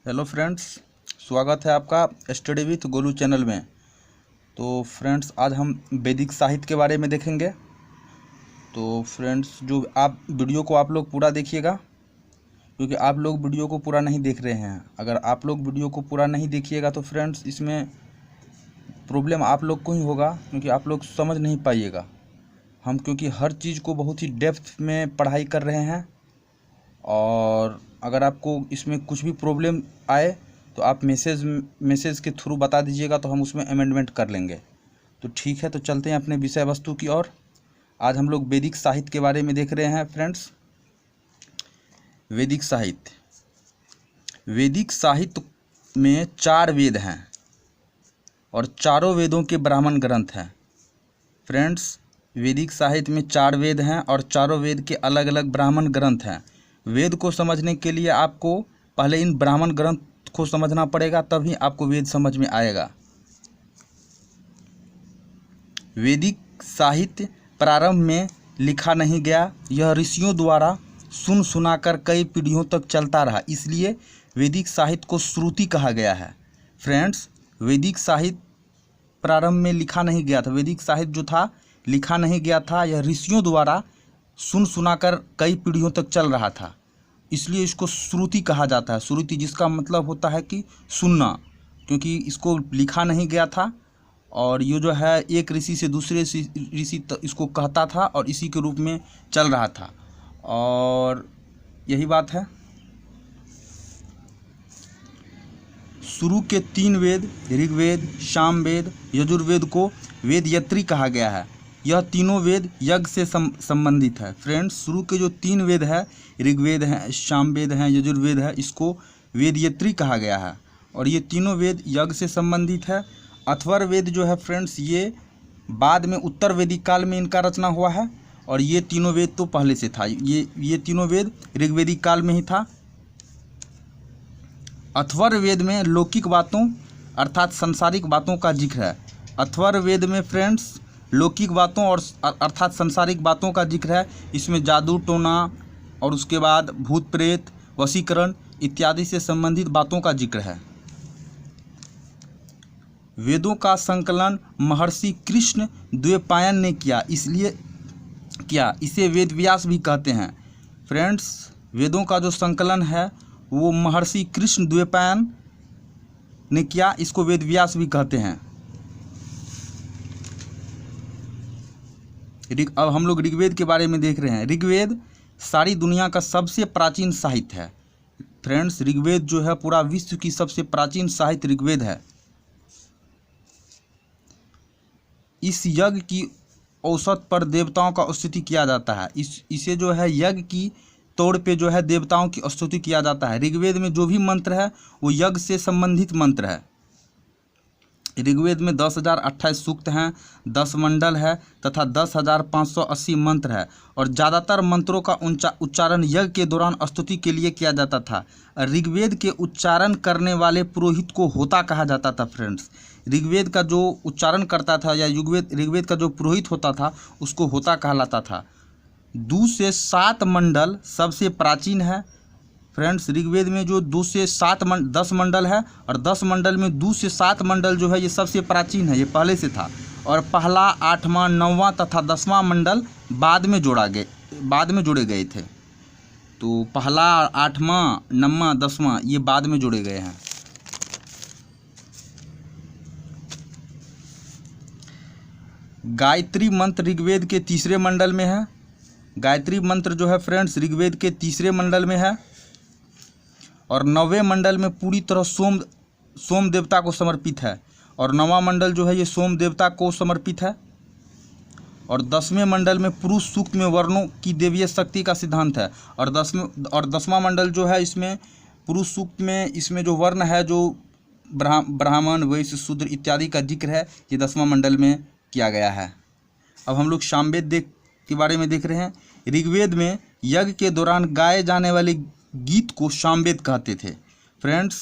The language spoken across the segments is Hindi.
हेलो फ्रेंड्स, स्वागत है आपका स्टडी विथ गोलू चैनल में। तो फ्रेंड्स, आज हम वैदिक साहित्य के बारे में देखेंगे। तो फ्रेंड्स, जो आप वीडियो को आप लोग पूरा देखिएगा, क्योंकि आप लोग वीडियो को पूरा नहीं देख रहे हैं। अगर आप लोग वीडियो को पूरा नहीं देखिएगा तो फ्रेंड्स, इसमें प्रॉब्लम आप लोग को ही होगा, क्योंकि आप लोग समझ नहीं पाइएगा। हम क्योंकि हर चीज़ को बहुत ही डेप्थ में पढ़ाई कर रहे हैं, और अगर आपको इसमें कुछ भी प्रॉब्लम आए तो आप मैसेज के थ्रू बता दीजिएगा, तो हम उसमें अमेंडमेंट कर लेंगे। तो ठीक है, तो चलते हैं अपने विषय वस्तु की ओर। आज हम लोग वैदिक साहित्य के बारे में देख रहे हैं फ्रेंड्स। वैदिक साहित्य में 4 वेद हैं और चारों वेदों के ब्राह्मण ग्रंथ हैं। फ्रेंड्स, वैदिक साहित्य में 4 वेद हैं और चारों वेद के अलग अलग ब्राह्मण ग्रंथ हैं। वेद को समझने के लिए आपको पहले इन ब्राह्मण ग्रंथ को समझना पड़ेगा, तभी आपको वेद समझ में आएगा। वैदिक साहित्य प्रारंभ में लिखा नहीं गया, यह ऋषियों द्वारा सुन सुनाकर कई पीढ़ियों तक चलता रहा, इसलिए वैदिक साहित्य को श्रुति कहा गया है। फ्रेंड्स, वैदिक साहित्य प्रारंभ में लिखा नहीं गया था। वैदिक साहित्य जो था लिखा नहीं गया था, यह ऋषियों द्वारा सुन सुनाकर कई पीढ़ियों तक चल रहा था, इसलिए इसको श्रुति कहा जाता है। श्रुति जिसका मतलब होता है कि सुनना, क्योंकि इसको लिखा नहीं गया था और ये जो है एक ऋषि से दूसरे ऋषि इसको कहता था और इसी के रूप में चल रहा था, और यही बात है। शुरू के 3 वेद ऋग्वेद, सामवेद, यजुर्वेद को वेदयत्री कहा गया है। यह तीनों वेद यज्ञ से संबंधित है। फ्रेंड्स, शुरू के जो 3 वेद है, ऋग्वेद है, सामवेद है, यजुर्वेद है, इसको वेदयत्री कहा गया है और ये तीनों वेद यज्ञ से संबंधित है। अथर्ववेद जो है फ्रेंड्स, ये बाद में उत्तर वैदिक काल में इनका रचना हुआ है, और ये तीनों वेद तो पहले से था। ये तीनों वेद ऋग्वेदिक काल में ही था। अथर्ववेद में लौकिक बातों अर्थात सांसारिक बातों का जिक्र है। अथर्ववेद में फ्रेंड्स लौकिक बातों और अर्थात सांसारिक बातों का जिक्र है। इसमें जादू टोना और उसके बाद भूत प्रेत, वशीकरण इत्यादि से संबंधित बातों का जिक्र है। वेदों का संकलन महर्षि कृष्ण द्वैपायन ने किया, इसलिए इसे वेद व्यास भी कहते हैं। फ्रेंड्स, वेदों का जो संकलन है वो महर्षि कृष्ण द्वैपायन ने किया, इसको वेद व्यास भी कहते हैं। अब हम लोग ऋग्वेद के बारे में देख रहे हैं। ऋग्वेद सारी दुनिया का सबसे प्राचीन साहित्य है। फ्रेंड्स, ऋग्वेद जो है पूरा विश्व की सबसे प्राचीन साहित्य ऋग्वेद है। इस यज्ञ की औसत पर देवताओं का स्तुति किया जाता है। इसे जो है यज्ञ की तौर पे जो है देवताओं की स्तुति किया जाता है। ऋग्वेद में जो भी मंत्र है वो यज्ञ से संबंधित मंत्र है। ऋग्वेद में 10,028 सूक्त हैं, 10 मंडल है तथा 10,580 मंत्र है, और ज़्यादातर मंत्रों का उच्चारण यज्ञ के दौरान स्तुति के लिए किया जाता था। ऋग्वेद के उच्चारण करने वाले पुरोहित को होता कहा जाता था। फ्रेंड्स, ऋग्वेद का जो उच्चारण करता था या ऋग्वेद का जो पुरोहित होता था उसको होता कहलाता था। 2 से 7 मंडल सबसे प्राचीन है। फ्रेंड्स, ऋग्वेद में जो 2 से 10 मंडल है, और 10 मंडल में 2 से 7 मंडल जो है ये सबसे प्राचीन है, ये पहले से था। और पहला, 8वां, 9वां तथा 10वां मंडल बाद में जोड़े गए थे। तो पहला, 8वां, 9वां, 10वां ये बाद में जोड़े गए हैं। गायत्री मंत्र ऋग्वेद के 3रे मंडल में है। गायत्री मंत्र जो है फ्रेंड्स ऋग्वेद के 3रे मंडल में है, और 9वें मंडल में पूरी तरह सोम देवता को समर्पित है, और 9वां मंडल जो है ये सोम देवता को समर्पित है। और 10वें मंडल में पुरुष सूक्त में वर्णों की देवीय शक्ति का सिद्धांत है, और 10वां मंडल जो है इसमें पुरुष सूक्त में इसमें जो वर्ण है, जो ब्राह्मण, वैश्य, शूद्र इत्यादि का जिक्र है, ये 10वां मंडल में किया गया है। अब हम लोग सामवेद के बारे में देख रहे हैं। ऋग्वेद में यज्ञ के दौरान गाए जाने वाले गीत को सामवेद कहते थे। फ्रेंड्स,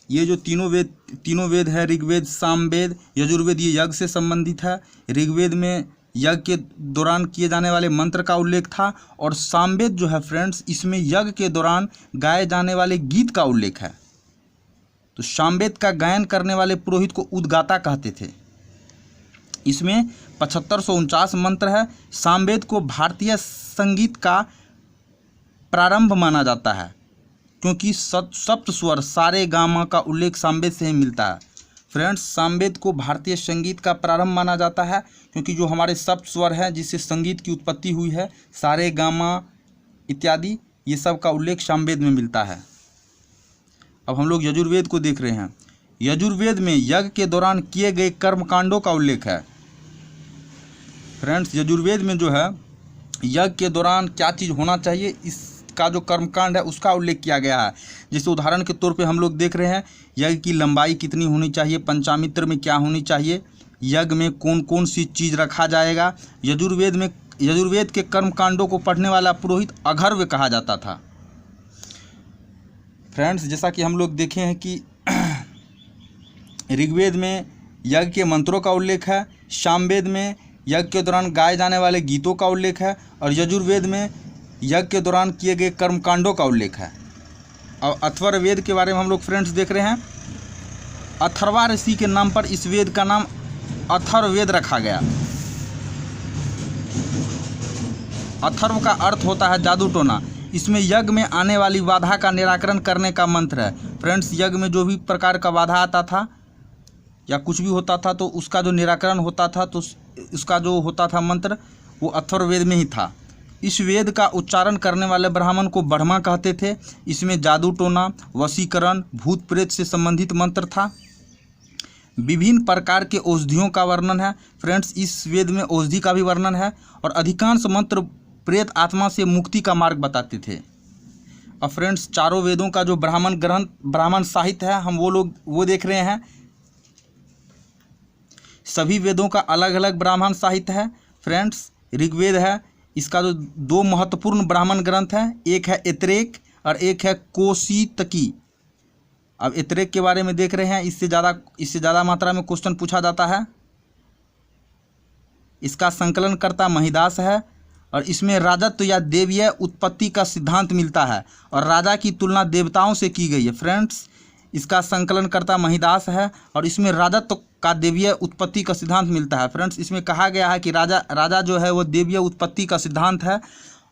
ये जो तीनों वेद है, ऋग्वेद, सामवेद, यजुर्वेद, ये यज्ञ से संबंधित है। ऋग्वेद में यज्ञ के दौरान किए जाने वाले मंत्र का उल्लेख था, और सामवेद जो है फ्रेंड्स इसमें यज्ञ के दौरान गाए जाने वाले गीत का उल्लेख है। तो सामवेद का गायन करने वाले पुरोहित को उद्गाता कहते थे। इसमें 7549 मंत्र है। सामवेद को भारतीय संगीत का प्रारंभ माना जाता है क्योंकि सप्त स्वर सारे गामा का उल्लेख सामवेद से ही मिलता है। फ्रेंड्स, सामवेद को भारतीय संगीत का प्रारंभ माना जाता है क्योंकि जो हमारे सप्त स्वर हैं जिससे संगीत की उत्पत्ति हुई है, सारे गामा इत्यादि, ये सब का उल्लेख सामवेद में मिलता है। अब हम लोग यजुर्वेद को देख रहे हैं। यजुर्वेद में यज्ञ के दौरान किए गए कर्मकांडों का उल्लेख है। फ्रेंड्स, यजुर्वेद में जो है यज्ञ के दौरान क्या चीज़ होना चाहिए, इसका जो कर्मकांड है उसका उल्लेख किया गया है। जैसे उदाहरण के तौर पे हम लोग देख रहे हैं यज्ञ की लंबाई कितनी होनी चाहिए, पंचामित्र में क्या होनी चाहिए, यज्ञ में कौन कौन सी चीज़ रखा जाएगा। यजुर्वेद के कर्मकांडों को पढ़ने वाला पुरोहित अघर्व कहा जाता था। फ्रेंड्स, जैसा कि हम लोग देखे हैं कि ऋग्वेद में यज्ञ के मंत्रों का उल्लेख है, सामवेद में यज्ञ के दौरान गाए जाने वाले गीतों का उल्लेख है और यजुर्वेद में यज्ञ के दौरान किए गए कर्मकांडों का उल्लेख है। अब अथर्ववेद के बारे में हम लोग फ्रेंड्स देख रहे हैं। अथर्वा ऋषि के नाम पर इस वेद का नाम अथर्ववेद रखा गया। अथर्व का अर्थ होता है जादू टोना। इसमें यज्ञ में आने वाली बाधा का निराकरण करने का मंत्र है। फ्रेंड्स, यज्ञ में जो भी प्रकार का बाधा आता था या कुछ भी होता था तो उसका जो निराकरण होता था, तो उसका जो होता था मंत्र, वो अथर्ववेद में ही था। इस वेद का उच्चारण करने वाले ब्राह्मण को ब्रह्मा कहते थे। इसमें जादू टोना, वशीकरण, भूत प्रेत से संबंधित मंत्र था। विभिन्न प्रकार के औषधियों का वर्णन है। फ्रेंड्स, इस वेद में औषधि का भी वर्णन है और अधिकांश मंत्र प्रेत आत्मा से मुक्ति का मार्ग बताते थे। अब फ्रेंड्स, चारों वेदों का जो ब्राह्मण ग्रंथ, ब्राह्मण साहित्य है, हम वो देख रहे हैं। सभी वेदों का अलग अलग ब्राह्मण साहित्य है। फ्रेंड्स, ऋग्वेद है, इसका जो दो महत्वपूर्ण ब्राह्मण ग्रंथ हैं, एक है ऐतरेय और एक है कौशितकी। अब ऐतरेय के बारे में देख रहे हैं। इससे ज़्यादा मात्रा में क्वेश्चन पूछा जाता है। इसका संकलनकर्ता महिदास है और इसमें राजत्व या देवीय उत्पत्ति का सिद्धांत मिलता है और राजा की तुलना देवताओं से की गई है। फ्रेंड्स, इसका संकलनकर्ता महिदास है और इसमें राजत्व का देवीय उत्पत्ति का सिद्धांत मिलता है। फ्रेंड्स, इसमें कहा गया है कि राजा जो है वो देवीय उत्पत्ति का सिद्धांत है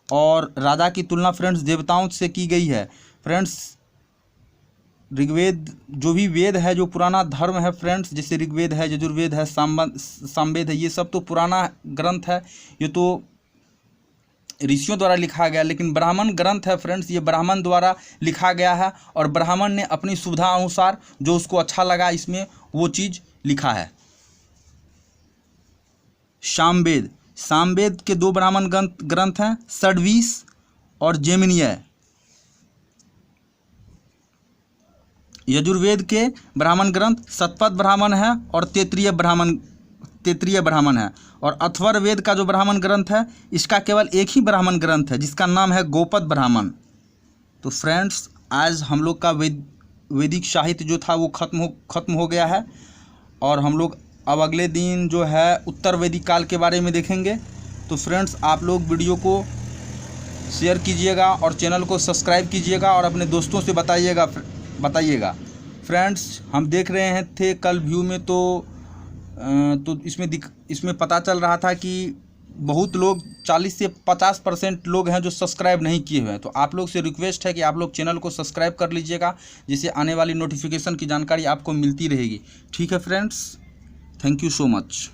और राजा की तुलना फ्रेंड्स देवताओं से की गई है। फ्रेंड्स, ऋग्वेद जो भी वेद है, जो पुराना धर्म है फ्रेंड्स, जैसे ऋग्वेद है, यजुर्वेद है, सामवेद है, ये सब तो पुराना ग्रंथ है, ये तो ऋषियों द्वारा लिखा गया। लेकिन ब्राह्मण ग्रंथ है फ्रेंड्स, ये ब्राह्मण द्वारा लिखा गया है और ब्राह्मण ने अपनी सुविधा अनुसार जो उसको अच्छा लगा इसमें वो चीज़ लिखा है। सामवेद के दो ब्राह्मण ग्रंथ हैं, षड्वीस और जेमिनीय। यजुर्वेद के ब्राह्मण ग्रंथ शतपथ ब्राह्मण है और तैत्तिरीय ब्राह्मण है। और अथर्ववेद का जो ब्राह्मण ग्रंथ है, इसका केवल एक ही ब्राह्मण ग्रंथ है जिसका नाम है गोपद ब्राह्मण। तो फ्रेंड्स, आज हम लोग का वैदिक साहित्य जो था वो खत्म हो गया है और हम लोग अब अगले दिन जो है उत्तर वैदिक काल के बारे में देखेंगे। तो फ्रेंड्स, आप लोग वीडियो को शेयर कीजिएगा और चैनल को सब्सक्राइब कीजिएगा और अपने दोस्तों से बताइएगा। फ्रेंड्स, हम देख रहे थे कल व्यू में तो इसमें पता चल रहा था कि बहुत लोग 40 से 50% लोग हैं जो सब्सक्राइब नहीं किए हुए हैं। तो आप लोग से रिक्वेस्ट है कि आप लोग चैनल को सब्सक्राइब कर लीजिएगा, जिससे आने वाली नोटिफिकेशन की जानकारी आपको मिलती रहेगी। ठीक है friends, thank you so much.